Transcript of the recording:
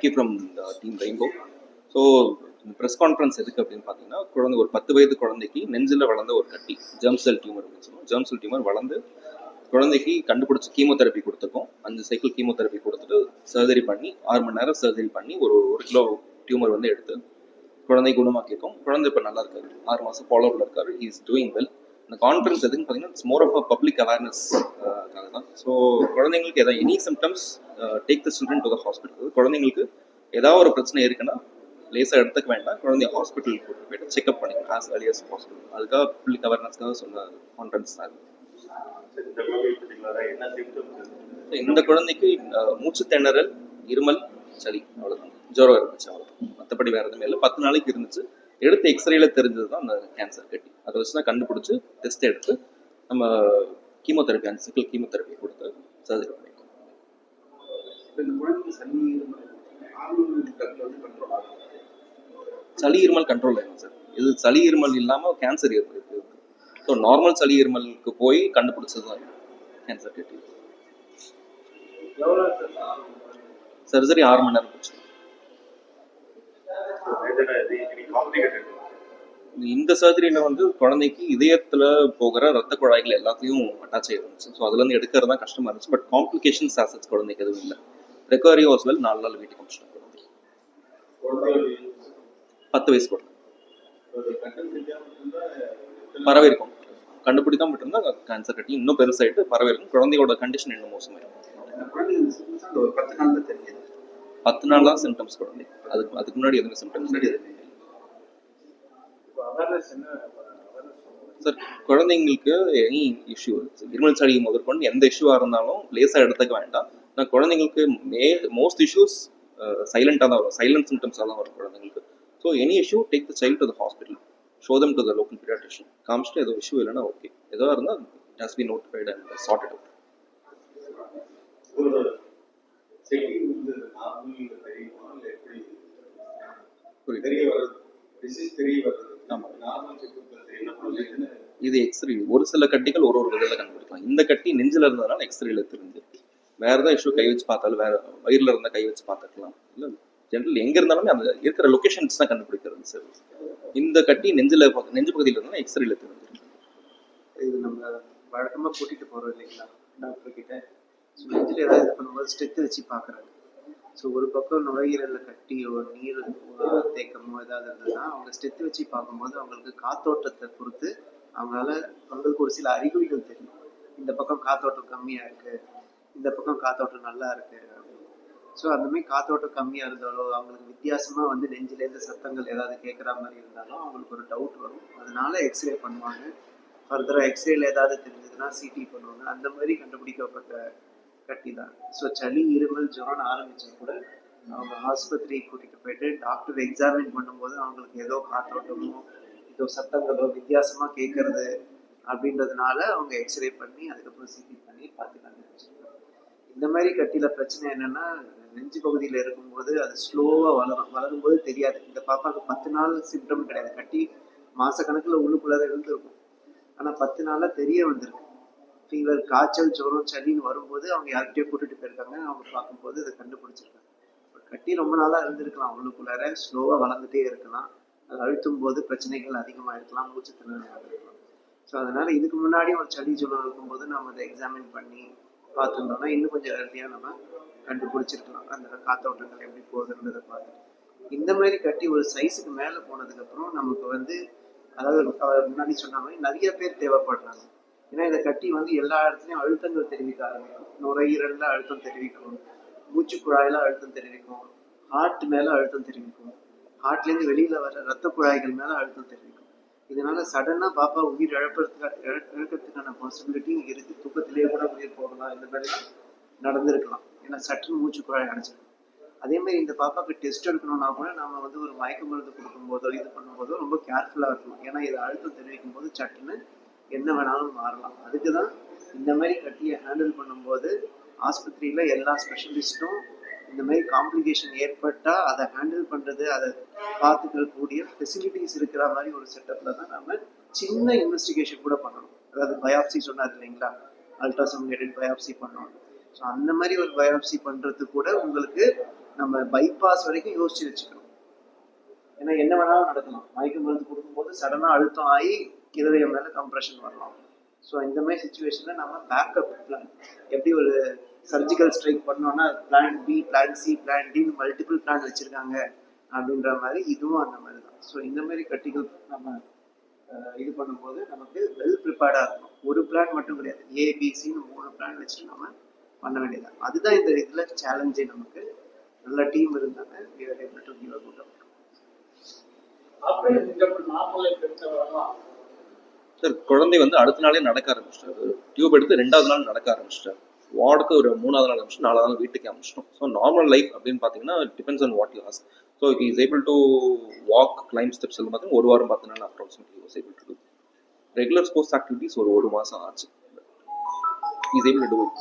Thank you from team rainbow. So press conference எதுக்கு அப்படின்னு பார்த்தீங்கன்னா, குழந்தை ஒரு 10 வயது குழந்தைக்கு நெஞ்சில் வளர்ந்த ஒரு கட்டி, ஜெர்ம் செல் டியூமர் அப்படின்னு சொல்லுவோம். ஜெர்ம் செல் டியூமர் வளர்ந்து குழந்தைக்கு கண்டுபிடிச்சி கீமோதெரப்பி கொடுத்துருக்கோம். 5 சைக்கிள் கீமோதெரப்பி கொடுத்துட்டு சர்ஜரி பண்ணி 6 மணி நேரம் சர்ஜரி பண்ணி ஒரு 1 கிலோ டியூமர் வந்து எடுத்து குழந்தை குணமாக்கியிருக்கோம். குழந்தை இப்போ நல்லா இருக்காரு, 6 மாதம் ஃபாலோவில் இருக்காரு. He is doing well. இந்த கான்ஃபரன்ஸ் எதுன்னு பார்த்தீங்கன்னா, it's more of a public awareness தான். ஸோ குழந்தைங்களுக்கு ஏதாவது any symptoms, take the children to the hospital. குழந்தைங்களுக்கு ஏதாவது ஒரு பிரச்சனை இருக்குன்னா லேசாக எடுத்துக்க வேண்டாம், குழந்தைய ஹாஸ்பிட்டலுக்கு கூட்டிட்டு போயிட்டு செக்அப் பண்ணிக்கலாம் ஆஸ் ஏர்லி அஸ் பாசிபிள். அதுக்காக பப்ளிக் அவேர்னஸ்க்காக சொன்ன கான்ஃபரன்ஸ் தான். இந்த குழந்தைக்கு மூச்சு திணறல், இருமல், சளி, அவ்வளோதான். ஜுரம் இருந்துச்சு, அவ்வளோதான். மற்றபடி வேறு எதுவுமே இல்லை. 10 நாளைக்கு இருந்துச்சு. எடுத்து எக்ஸ்ரேல தெரிஞ்சது தான் அந்த கேன்சர் கட்டி. அதை வச்சு தான் கண்டுபிடிச்சி டெஸ்ட் எடுத்து நம்ம கீமோதெரப்பி, 5 சைக்கிள் கீமோதெரப்பி கொடுத்து சர்ஜரி பண்ணியிருக்கோம். சளி இருமல் கண்ட்ரோல் ஆகும் சார். இது சளி இருமல் இல்லாமல் கேன்சர் இருக்கு. ஸோ நார்மல் சளி இருமலுக்கு போய் கண்டுபிடிச்சது தான் கேன்சர் கட்டி. சர்ஜரி 6 மணி நேரம் போச்சு. இந்த சர்ஜரியில வந்து குழந்தைக்கு இதயத்துல போகிற ரத்த குழாய்கள் எல்லாத்தையும் அட்டாச் ஆயிருந்துச்சு. ஸோ அதுல இருந்து எடுக்கிறது தான் கஷ்டமா இருந்துச்சு. பட் காம்ப்ளிகேஷன்ஸ் ஆசஸ் குழந்தைக்கு எதுவும் இல்லை. Recovery was well. 4 நாள் வீட்டுக்கு முடிச்சிட்டோம். குழந்தை 10 வயசு குழந்தை பரவிருக்கும். கண்டுபிடிக்காம மட்டும்தான் கேன்சர் கட்டி இன்னும் பெருசாயிட்டு பரவிருக்கும். குழந்தையோட கண்டிஷன் இன்னும் மோசமாயிருக்கும். 10 நாள் தான் சிம்டம்ஸ் குழந்தை. அதுக்கு முன்னாடி எதுவுமே சிம்டம்ஸ் கிடையாது சார். குழந்தைங்களுக்கு எனி இஷ்யூ, இருமல் சளி முதற்கொண்டு எந்த இஷ்யூவாக இருந்தாலும் லேசாக எடுத்துக்க வேண்டாம். நான் குழந்தைங்களுக்கு மோஸ்ட் இஷ்யூஸ் சைலண்டாக தான் வரும், சைலண்ட் சிம்டம்ஸாக தான் வரும் குழந்தைங்களுக்கு. So any issue take the child to the hospital, show them to the local paediatrician. காமிச்சிட்டு ஏதோ இஷ்யூ இல்லைன்னா ஓகே, எதுவாக இருந்தால் it has been notified and charted out. இது எக்ஸ்ரே. ஒரு சில கட்டிகள் ஒரு விதத்தில் கண்டுபிடிக்கலாம். இந்த கட்டி நெஞ்சில் இருந்ததுனால எக்ஸ்ரேல தெரிஞ்சு. வேற ஏதாவது இஷ்யூ கை வச்சு பார்த்தாலும், வேற வயிறுல இருந்தால் கை வச்சு பார்த்துக்கலாம். இல்லை ஜென்ரல் எங்க இருந்தாலுமே அந்த இருக்கிற லொகேஷன்ஸ் தான் கண்டுபிடிக்கிறது சார். இந்த கட்டி நெஞ்சு பகுதியில் இருந்தாலும் எக்ஸ்ரேல தெரிஞ்சிருக்கு. இது நம்ம வழக்கமாக கூட்டிகிட்டு போகிறோம் இல்லைங்களா டாக்டர் கிட்ட. ஸோ நெஞ்சில் ஏதாவது இது பண்ணும்போது ஸ்டெத்து வச்சு பார்க்குறாங்க. ஸோ ஒரு பக்கம் நுரையீரலில் கட்டியோ நீர் தேக்கமோ ஏதாவது இருந்ததுன்னா அவங்க ஸ்டெத்து வச்சு பார்க்கும்போது அவங்களுக்கு காத்தோட்டத்தை பொறுத்து அவங்களுக்கு ஒரு சில அறிகுறிகள் தெரியும். இந்த பக்கம் காத்தோட்டம் கம்மியாக இருக்குது, இந்த பக்கம் காத்தோட்டம் நல்லா இருக்குது அப்படின்னு. ஸோ அந்த மாதிரி காத்தோட்டம் கம்மியாக இருந்தாலோ, அவங்களுக்கு வித்தியாசமாக வந்து நெஞ்சிலேருந்து சத்தங்கள் ஏதாவது கேட்குற மாதிரி இருந்தாலும் அவங்களுக்கு ஒரு டவுட் வரும். அதனால எக்ஸ்ரே பண்ணுவாங்க. ஃபர்தராக எக்ஸ்ரேல ஏதாவது தெரிஞ்சதுன்னா சிடி பண்ணுவாங்க. அந்த மாதிரி கண்டுபிடிக்கப்பட்ட கட்டி தான். ஸோ சளி, இருமல், ஜுரம் ஆரம்பிச்சா கூட அவங்க ஆஸ்பத்திரிக்கு கூட்டிகிட்டு போயிட்டு டாக்டர் எக்ஸாமின் பண்ணும்போது அவங்களுக்கு ஏதோ காத்தோட்டமோ ஏதோ சத்தங்களோ வித்தியாசமாக கேட்கறது அப்படின்றதுனால அவங்க எக்ஸ்ரே பண்ணி அதுக்கப்புறம் சிடி பண்ணி பார்த்து கண்டுபிடிச்சிருக்காங்க. இந்த மாதிரி கட்டியில் பிரச்சனை என்னென்னா, நெஞ்சு பகுதியில் இருக்கும்போது அது ஸ்லோவாக வளரும்போது தெரியாது. இந்த பாப்பாவுக்கு 10 நாள் சிம்டம் கிடையாது. கட்டி மாதக்கணக்கில் உள்ளுக்குள்ளார இருந்திருக்கும். ஆனால் 10 நாளாக தெரிய வந்திருக்கு. ஃபீவர், காய்ச்சல், ஜுரம், சளின்னு வரும்போது அவங்க யார்கிட்டயோ கூட்டிகிட்டு போயிருக்காங்க. அவங்க பார்க்கும்போது அதை கண்டுபிடிச்சிருக்காங்க. கட்டி ரொம்ப நாளாக இருந்திருக்கலாம், உள்ளுக்குள்ளார ஸ்லோவாக வளர்ந்துட்டே இருக்கலாம். அது அழுத்தும் போது பிரச்சனைகள் அதிகமாக இருக்கலாம், மூச்சு திணறல் இருக்கலாம். ஸோ அதனால் இதுக்கு முன்னாடி ஒரு சளி ஜுரம் இருக்கும்போது நம்ம அதை எக்ஸாமின் பண்ணி பார்த்துருந்தோம்னா இன்னும் கொஞ்சம் எளிமையாக நம்ம கண்டுபிடிச்சிருக்கலாம். அந்த காத்தோட்டங்கள் எப்படி போகுதுன்றதை பார்த்து. இந்த மாதிரி கட்டி ஒரு சைஸுக்கு மேலே போனதுக்கப்புறம் நமக்கு வந்து, அதாவது முன்னாடி சொன்ன மாதிரி நிறைய பேர் தேவைப்படுறாங்க. ஏன்னா இந்த கட்டி வந்து எல்லா இடத்துலையும் அழுத்தங்கள் தெரிவிக்க ஆரம்பிக்கும். நுரையீரலில் அழுத்தம் தெரிவிக்கும், மூச்சு குழாயில் அழுத்தம் தெரிவிக்கும், ஹார்ட் மேலே அழுத்தம் தெரிவிக்கும், ஹார்ட்லேருந்து வெளியில் வர ரத்த குழாய்கள் மேலே அழுத்தம் தெரிவிக்கும். இதனால சடனாக பாப்பா உயிர் இழக்கிறதுக்கான பாசிபிலிட்டியும் இருக்குது. தூக்கத்திலேயே கூட உயிர் போகலாம், இந்த மாதிரிலாம் நடந்திருக்கலாம். ஏன்னா சற்று மூச்சு குழாய் அடைச்சிருக்கும். அதே மாதிரி இந்த பாப்பாவுக்கு டெஸ்ட் எடுக்கணும்னா கூட நம்ம வந்து ஒரு மயக்க மருந்து கொடுக்கும்போதோ இது பண்ணும்போதோ ரொம்ப கேர்ஃபுல்லாக இருக்கணும். ஏன்னா இது அழுத்தம் தெரிவிக்கும் போது சட்டுன்னு என்ன வேணாலும் மாறலாம். அதுக்கு தான் இந்த மாதிரி கட்டியை ஹேண்டில் பண்ணும்போது ஆஸ்பத்திரியில் எல்லா ஸ்பெஷலிஸ்ட்டும் இந்த மாதிரி காம்ப்ளிகேஷன் ஏற்பட்டால் அதை ஹேண்டில் பண்ணுறது, அதை பார்த்துக்கக்கூடிய ஃபெசிலிட்டிஸ் இருக்கிற மாதிரி ஒரு செட்டப்பில் தான் நம்ம சின்ன இன்வெஸ்டிகேஷன் கூட பண்ணணும். அதாவது பயாப்சி சொன்னார் இல்லைங்களா, அல்ட்ராசவுண்ட் பயாப்சி பண்ணணும். ஸோ அந்த மாதிரி ஒரு பயாப்சி பண்ணுறது கூட உங்களுக்கு நம்ம பைபாஸ் வரைக்கும் யோசிச்சு வச்சுக்கணும். ஏன்னா என்ன வேணாலும் நடக்கலாம். மயக்க மருந்து கொடுக்கும்போது சடனாக அழுத்தம் ஆகி இருதயம் மேலே கம்ப்ரெஷன் வரலாம். ஸோ இந்த மாதிரி சுச்சுவேஷனில் நம்ம பேக்கப் பிளான் எப்படி ஒரு சர்ஜிக்கல் ஸ்ட்ரைக் பண்ணோன்னா plan B, plan C, plan டின்னு மல்டிபிள் பிளான் வச்சுருக்காங்க அப்படின்ற மாதிரி இதுவும் அந்த மாதிரி தான். ஸோ இந்த மாதிரி கட்டிகள் நம்ம இது பண்ணும்போது நமக்கு வெல் ப்ரிப்பேர்டாக இருக்கணும். ஒரு பிளான் மட்டும் கிடையாது, ஏபிசின்னு 3 பிளான் வச்சுட்டு நம்ம பண்ண வேண்டியது. அதுதான் இந்த இதில் சேலஞ்சே. நமக்கு நல்ல டீம் இருந்தாங்க. we are able to give a good outcome. Sir குழந்தை வந்து அடுத்த நாளே நடக்க ஆரம்பிச்சிட்டாரு. டியூப் எடுத்து 2வது நாள் நடக்க ஆரம்பிச்சிட்டாரு. வார்டுக்கு ஒரு 3வது நாள் ஆரம்பிச்சு 4வது நாள் வீட்டுக்கு அனுப்பிச்சிட்டோம். ஸோ நார்மல் லைஃப் அப்படின்னு பார்த்தீங்கன்னா depends on what you ask. So is able to walk, climb steps எல்லாம் பார்த்தீங்கன்னா 1 வாரம் 10 நாள் approximately was able to do. Regular sports activities ஒரு மாதம் ஆச்சு. Is able to do it.